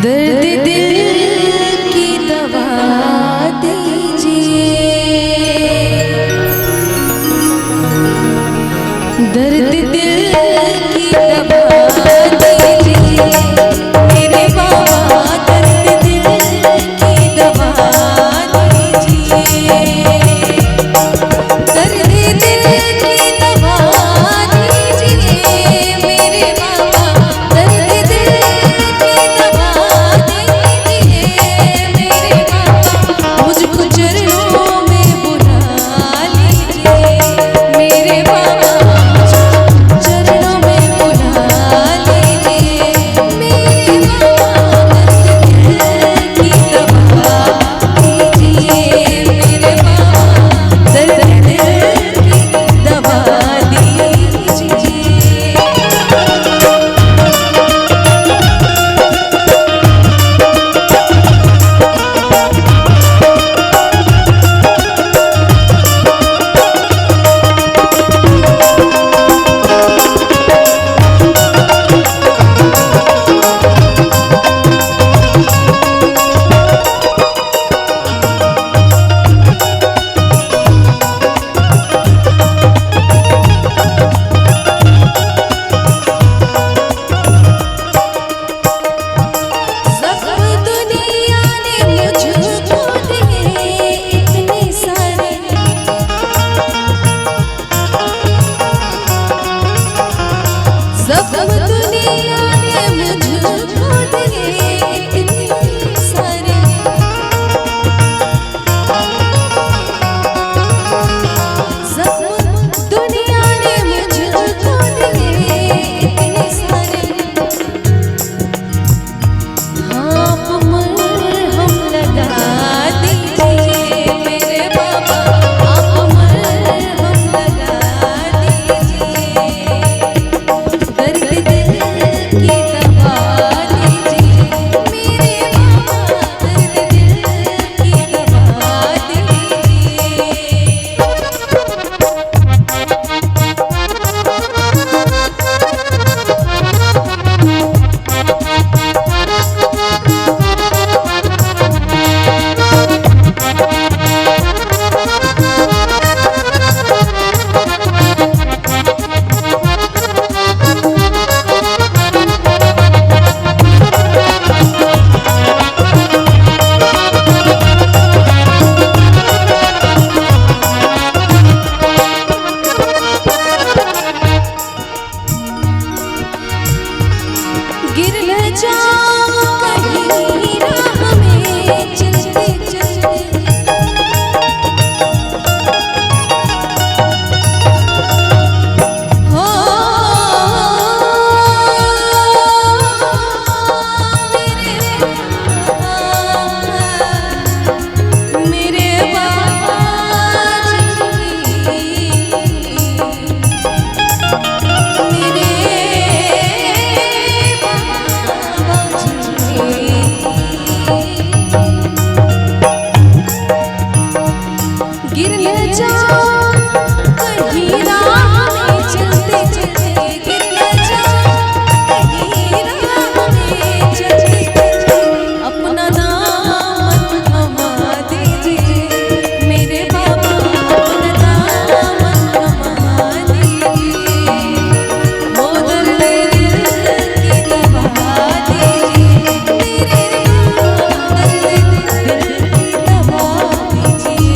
दर्द दिल की दवा दीजिए, दर्द दिल की दवा दीजिए मेरे बाबा, दर्द दिल की दवा दीजिए, दर्द दिल की दवा दीजिए मेरे बाबा, दर्द दिल की दवा दीजिए मेरे बाबा, मुझको चरणों में बुला लीजिए मेरे बाबा, चरणों में बुला लीजिए मेरे बाबा, दर्द दिल की दवा दीजिए मेरे बाबा, दर्द दिल की दवा दीजिए। सब दुनिया ने मुझको दिए इतने सारे, सब दुनिया ने मुझको दिए इतने सारे, आप मरहम लगा दीजिए मेरे बाबा, आप मरहम लगा दीजिए, दर्द दिल की दवा दीजिए मेरे बाबा, दर्द दिल की दवा दीजिए। गिर न जाऊं कहीं राह में चलते चलते, हो मेरे बाबा गिर न जाऊं कहीं राह में चलते चलते, गिर न जाऊं कहीं राह में चलते चलते, अपना दामन थमा दीजिए मेरे बाबा, अपना दामन थमा दीजिए, वो दर्द दिल की दवा दीजिए मेरे बाबा, दर्द दिल की दवा दीजिए।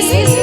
रही